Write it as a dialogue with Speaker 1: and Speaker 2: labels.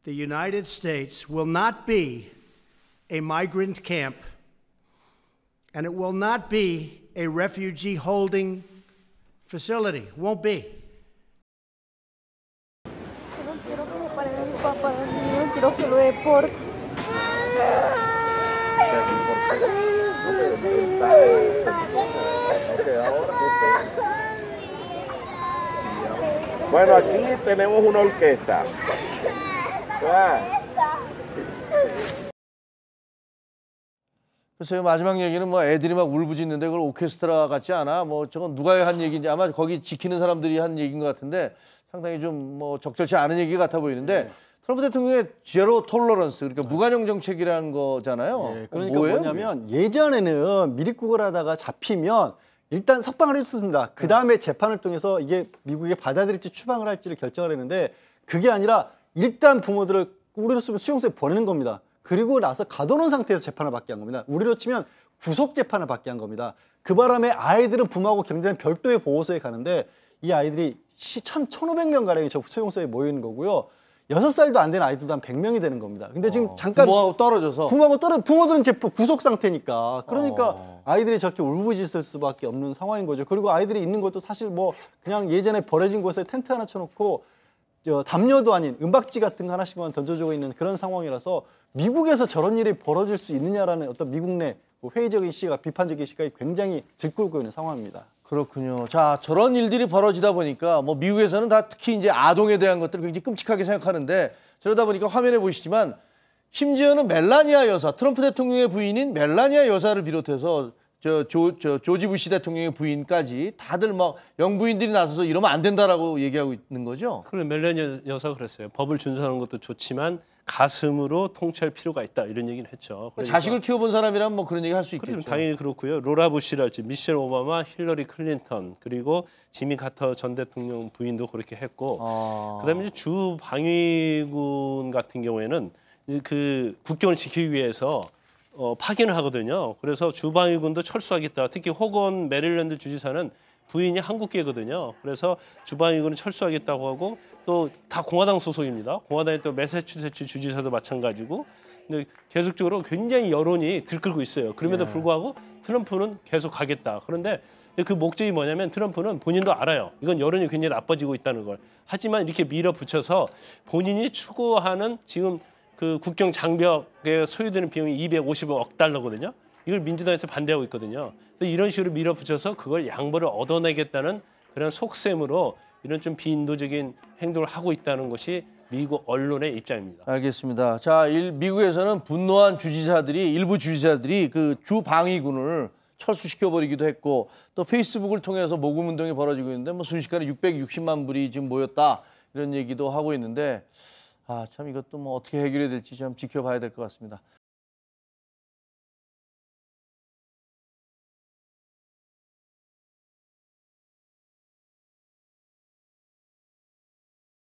Speaker 1: the United States will not be a migrant camp, and it will not be a refugee holding facility. Won't be.
Speaker 2: Quiero que me paren a mi papá, no quiero que lo deporten.
Speaker 3: Bueno, aquí tenemos una orquesta.
Speaker 4: 글쎄요, 마지막 얘기는 뭐 애들이 막 울부짖는데 그걸 오케스트라 같지 않아? 뭐 저건 누가 한 얘기인지 아마 거기 지키는 사람들이 한 얘기인 것 같은데 상당히 좀 뭐 적절치 않은 얘기 같아 보이는데 트럼프 대통령의 제로 톨러런스, 그러니까 무관용 정책이라는 거잖아요.
Speaker 5: 네, 그러니까
Speaker 4: 뭐예요?
Speaker 5: 뭐냐면 예전에는 미립국을 하다가 잡히면 일단 석방을 해줬습니다. 그 다음에 재판을 통해서 이게 미국에 받아들일지 추방을 할지를 결정을 했는데 그게 아니라 일단 부모들을 우리로 치면 수용소에 보내는 겁니다. 그리고 나서 가둬놓은 상태에서 재판을 받게 한 겁니다. 우리로 치면 구속 재판을 받게 한 겁니다. 그 바람에 아이들은 부모하고 경제는 별도의 보호소에 가는데 이 아이들이 1,500명 가량이 저 수용소에 모여 있는 거고요. 6살도 안 된 아이들도 한 100명이 되는 겁니다. 근데 지금 잠깐
Speaker 4: 부모하고 떨어져서
Speaker 5: 부모들은 이제 구속 상태니까 그러니까 아이들이 저렇게 울부짖을 수밖에 없는 상황인 거죠. 그리고 아이들이 있는 것도 사실 뭐 그냥 예전에 버려진 곳에 텐트 하나 쳐놓고 담요도 아닌 은박지 같은 거 하나씩만 던져주고 있는 그런 상황이라서 미국에서 저런 일이 벌어질 수 있느냐라는 어떤 미국 내 회의적인 시각, 비판적인 시각이 굉장히 들끓고 있는 상황입니다.
Speaker 4: 그렇군요. 자, 저런 일들이 벌어지다 보니까 뭐 미국에서는 다 특히 이제 아동에 대한 것들을 굉장히 끔찍하게 생각하는데 저러다 보니까 화면에 보시지만 심지어는 멜라니아 여사, 트럼프 대통령의 부인인 멜라니아 여사를 비롯해서 조지 부시 대통령의 부인까지 다들 막 영부인들이 나서서 이러면 안 된다라고 얘기하고 있는 거죠.
Speaker 6: 그래 멜라니아 여사가 그랬어요. 법을 준수하는 것도 좋지만 가슴으로 통치할 필요가 있다 이런 얘기를 했죠. 그러니까
Speaker 4: 자식을 키워본 사람이라면 뭐 그런 얘기 할 수 있겠죠.
Speaker 6: 당연히 그렇고요. 로라 부시랄지 미셸 오바마, 힐러리 클린턴 그리고 지미 카터 전 대통령 부인도 그렇게 했고 그다음에 이제 주 방위군 같은 경우에는 그 국경을 지키기 위해서 파견을 하거든요. 그래서 주 방위군도 철수하겠다. 특히 호건 메릴랜드 주지사는 부인이 한국계거든요. 그래서 주방위군은 철수하겠다고 하고 또 다 공화당 소속입니다. 공화당의 또 매사추세츠 주지사도 마찬가지고 근데 계속적으로 굉장히 여론이 들끓고 있어요. 그럼에도 불구하고 트럼프는 계속 가겠다. 그런데 그 목적이 뭐냐면 트럼프는 본인도 알아요. 이건 여론이 굉장히 나빠지고 있다는 걸. 하지만 이렇게 밀어붙여서 본인이 추구하는 지금 그 국경 장벽에 소요되는 비용이 250억 달러거든요. 이걸 민주당에서 반대하고 있거든요. 이런 식으로 밀어붙여서 그걸 양보를 얻어내겠다는 그런 속셈으로 이런 좀 비인도적인 행동을 하고 있다는 것이 미국 언론의 입장입니다.
Speaker 4: 알겠습니다. 자, 미국에서는 분노한 일부 주지사들이 그 주 방위군을 철수시켜버리기도 했고 또 페이스북을 통해서 모금 운동이 벌어지고 있는데 뭐 순식간에 660만 불이 지금 모였다 이런 얘기도 하고 있는데 참 이것도 뭐 어떻게 해결이 될지 좀 지켜봐야 될 것 같습니다.